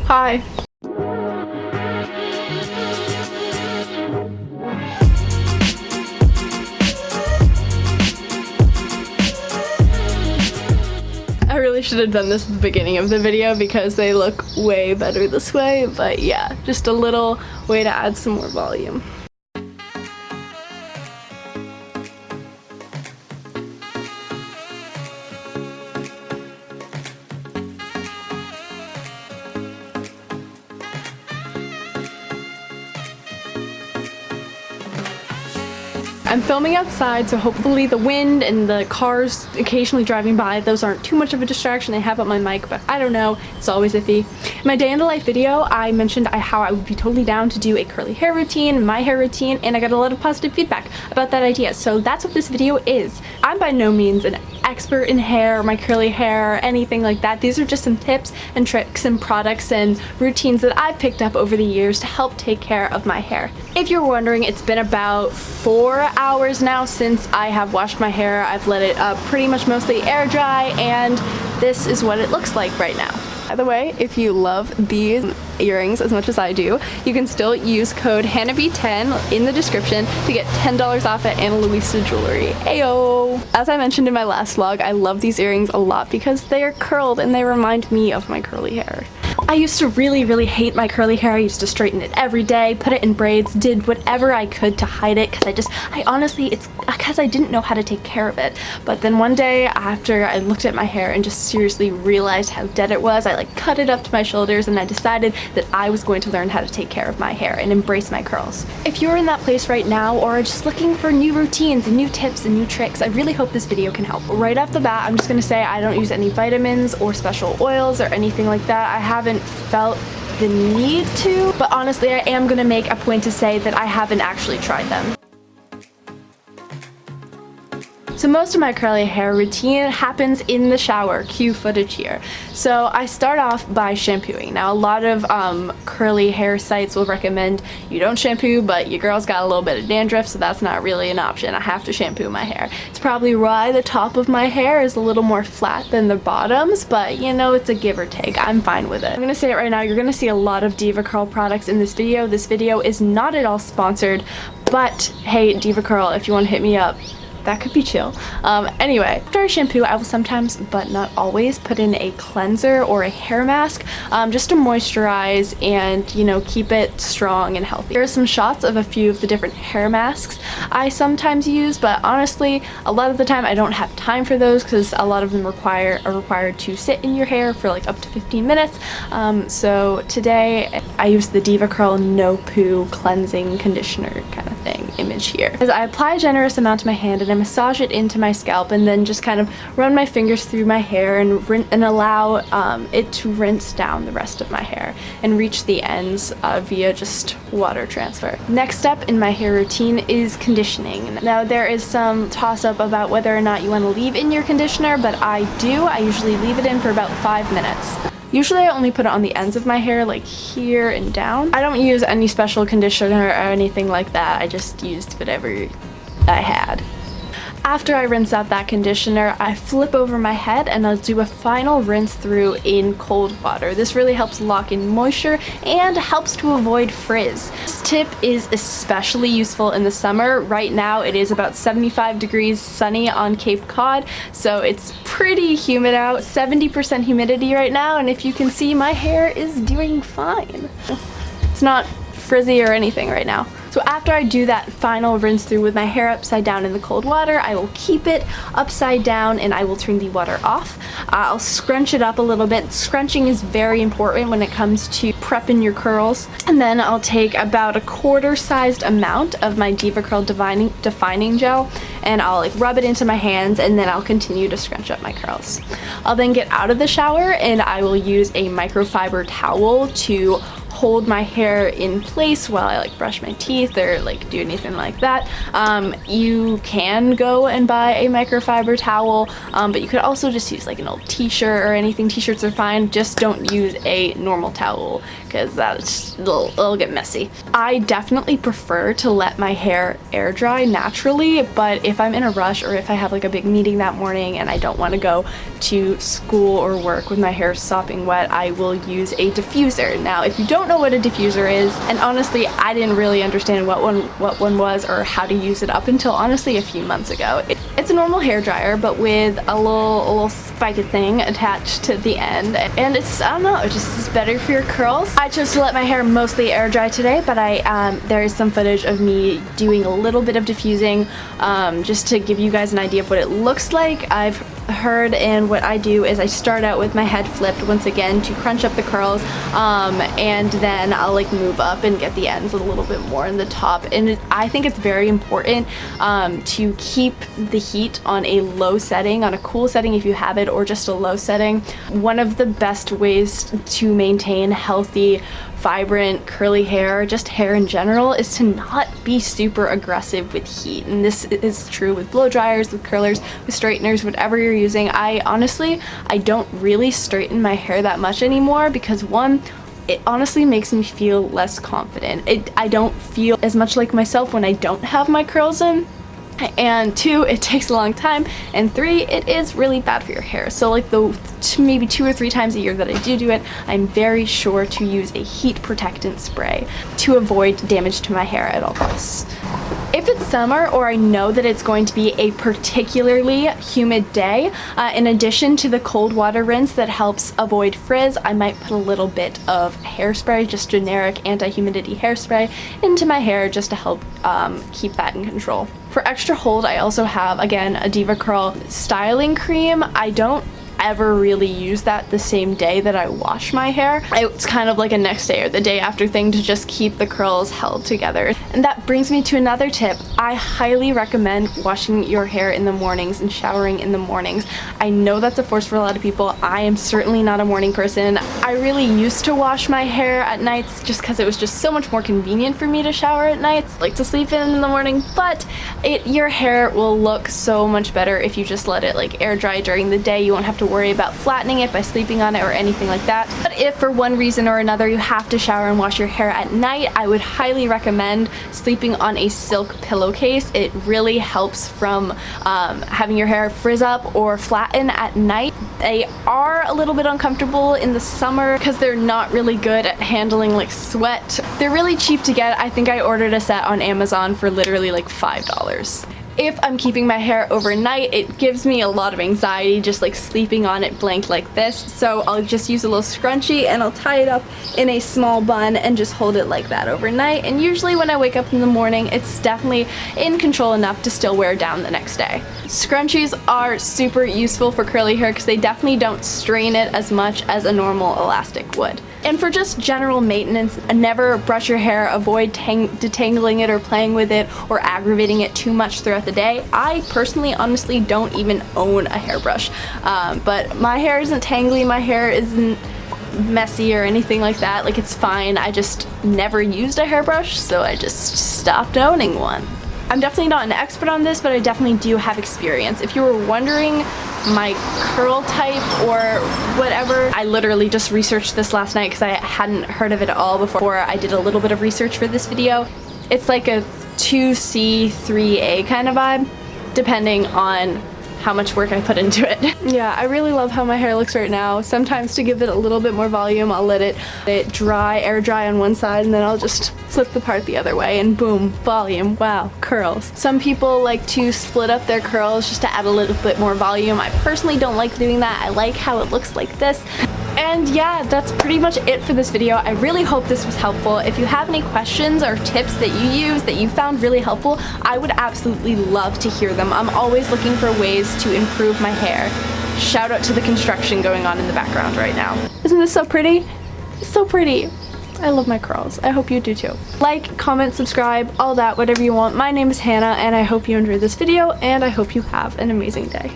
Hi. I really should have done this at the beginning of the video because they look way better this way, but yeah, just a little way to add some more volume. I'm filming outside, so hopefully the wind and the cars occasionally driving by, those aren't too much of a distraction. I have up my mic, but I don't know, it's always iffy. In my day in the life video, I mentioned how I would be totally down to do a curly hair routine, my hair routine, and I got a lot of positive feedback about that idea, so that's what this video is. I'm by no means an expert in hair, my curly hair, anything like that. These are just some tips and tricks and products and routines that I've picked up over the years to help take care of my hair. If you're wondering, it's been about 4 hours now since I have washed my hair. I've let it pretty much mostly air dry, and this is what it looks like right now. By the way, if you love these earrings as much as I do, you can still use code HANNAHB10 in the description to get $10 off at Ana Luisa Jewelry. Ayo! As I mentioned in my last vlog, I love these earrings a lot because they are curled and they remind me of my curly hair. I used to really hate my curly hair. I used to straighten it every day, put it in braids, did whatever I could to hide it because I honestly, it's because I didn't know how to take care of it. But then one day after I looked at my hair and just seriously realized how dead it was, I cut it up to my shoulders and I decided that I was going to learn how to take care of my hair and embrace my curls. If you're in that place right now or are just looking for new routines and new tips and new tricks, I really hope this video can help. Right off the bat, I'm just gonna say I don't use any vitamins or special oils or anything like that. I haven't felt the need to, but honestly I am gonna make a point to say that I haven't actually tried them. So most of my curly hair routine happens in the shower, cue footage here. So I start off by shampooing. Now a lot of curly hair sites will recommend you don't shampoo, but your girl's got a little bit of dandruff, so that's not really an option. I have to shampoo my hair. It's probably why the top of my hair is a little more flat than the bottoms, but you know, it's a give or take. I'm fine with it. I'm gonna say it right now, you're gonna see a lot of Diva Curl products in this video. This video is not at all sponsored, but hey, Diva Curl, if you want to hit me up, that could be chill. Anyway, after I shampoo, I will sometimes, but not always, put in a cleanser or a hair mask just to moisturize and, you know, keep it strong and healthy. Here are some shots of a few of the different hair masks I sometimes use, but honestly, a lot of the time I don't have time for those because a lot of them are required to sit in your hair for like up to 15 minutes. So today I use the Diva Curl No Poo Cleansing Conditioner kind of thing image here. As I apply a generous amount to my hand and I massage it into my scalp and then just kind of run my fingers through my hair and allow it to rinse down the rest of my hair and reach the ends via just water transfer. Next step in my hair routine is conditioning. Now there is some toss-up about whether or not you want to leave in your conditioner, but I do. I usually leave it in for about 5 minutes. Usually I only put it on the ends of my hair, like here and down. I don't use any special conditioner or anything like that. I just used whatever I had. After I rinse out that conditioner, I flip over my head and I'll do a final rinse through in cold water. This really helps lock in moisture and helps to avoid frizz. This tip is especially useful in the summer. Right now it is about 75 degrees sunny on Cape Cod, so it's pretty humid out. 70% humidity right now, and if you can see, my hair is doing fine. It's not frizzy or anything right now. So after I do that final rinse through with my hair upside down in the cold water, I will keep it upside down and I will turn the water off. I'll scrunch it up a little bit. Scrunching is very important when it comes to prepping your curls. And then I'll take about a quarter-sized amount of my Diva Curl defining gel and I'll like rub it into my hands, and then I'll continue to scrunch up my curls. I'll then get out of the shower and I will use a microfiber towel to hold my hair in place while I like brush my teeth or like do anything like that, you can go and buy a microfiber towel, but you could also just use like an old t-shirt or anything. T-shirts are fine, just don't use a normal towel because that's it'll get messy. I definitely prefer to let my hair air dry naturally, but if I'm in a rush or if I have like a big meeting that morning and I don't want to go to school or work with my hair sopping wet, I will use a diffuser. Now, if you don't know what a diffuser is, and honestly I didn't really understand what one was or how to use it up until honestly a few months ago. It's a normal hair dryer but with a little spiky thing attached to the end, and it's, I don't know, it just is better for your curls. I chose to let my hair mostly air dry today, but there is some footage of me doing a little bit of diffusing just to give you guys an idea of what it looks like. I've heard, and what I do is I start out with my head flipped once again to crunch up the curls, and then I'll like move up and get the ends a little bit more in the top. And I think it's very important to keep the heat on a low setting, on a cool setting if you have it, or just a low setting. One of the best ways to maintain healthy, vibrant, curly hair, just hair in general, is to not be super aggressive with heat. And this is true with blow dryers, with curlers, with straighteners, whatever you're using. I don't really straighten my hair that much anymore because one, it honestly makes me feel less confident. I don't feel as much like myself when I don't have my curls in. And two, it takes a long time, and three, it is really bad for your hair. So like maybe 2 or 3 times a year that I do it, I'm very sure to use a heat protectant spray to avoid damage to my hair at all costs. If it's summer or I know that it's going to be a particularly humid day, in addition to the cold water rinse that helps avoid frizz, I might put a little bit of hairspray, just generic anti-humidity hairspray, into my hair just to help keep that in control. For extra hold, I also have, again, a Diva Curl styling cream. I don't ever really use that the same day that I wash my hair. It's kind of like a next day or the day after thing to just keep the curls held together. And that brings me to another tip. I highly recommend washing your hair in the mornings and showering in the mornings. I know that's a force for a lot of people. I am certainly not a morning person. I really used to wash my hair at nights just because it was just so much more convenient for me to shower at nights, like to sleep in the morning, but your hair will look so much better if you just let it like air dry during the day. You won't have to worry about flattening it by sleeping on it or anything like that. But if for one reason or another you have to shower and wash your hair at night, I would highly recommend sleeping on a silk pillowcase. It really helps from having your hair frizz up or flatten at night. They are a little bit uncomfortable in the summer because they're not really good at handling like sweat. They're really cheap to get. I think I ordered a set on Amazon for literally like $5. If I'm keeping my hair overnight, it gives me a lot of anxiety just like sleeping on it blank like this. So I'll just use a little scrunchie and I'll tie it up in a small bun and just hold it like that overnight. And usually when I wake up in the morning, it's definitely in control enough to still wear down the next day. Scrunchies are super useful for curly hair because they definitely don't strain it as much as a normal elastic would. And for just general maintenance, never brush your hair, avoid detangling it or playing with it or aggravating it too much throughout the day. I personally, honestly, don't even own a hairbrush, but my hair isn't tangly, my hair isn't messy or anything like that. Like, it's fine. I just never used a hairbrush, so I just stopped owning one. I'm definitely not an expert on this, but I definitely do have experience. If you were wondering my curl type or whatever, I literally just researched this last night because I hadn't heard of it at all before I did a little bit of research for this video. It's like a 2C, 3A kind of vibe, depending on how much work I put into it. Yeah, I really love how my hair looks right now. Sometimes to give it a little bit more volume, I'll let it dry, air dry on one side, and then I'll just flip the part the other way and boom, volume, wow, curls. Some people like to split up their curls just to add a little bit more volume. I personally don't like doing that. I like how it looks like this. And yeah, that's pretty much it for this video. I really hope this was helpful. If you have any questions or tips that you use that you found really helpful, I would absolutely love to hear them. I'm always looking for ways to improve my hair. Shout out to the construction going on in the background right now. Isn't this so pretty? It's so pretty. I love my curls. I hope you do too. Like, comment, subscribe, all that, whatever you want. My name is Hannah, and I hope you enjoyed this video, and I hope you have an amazing day.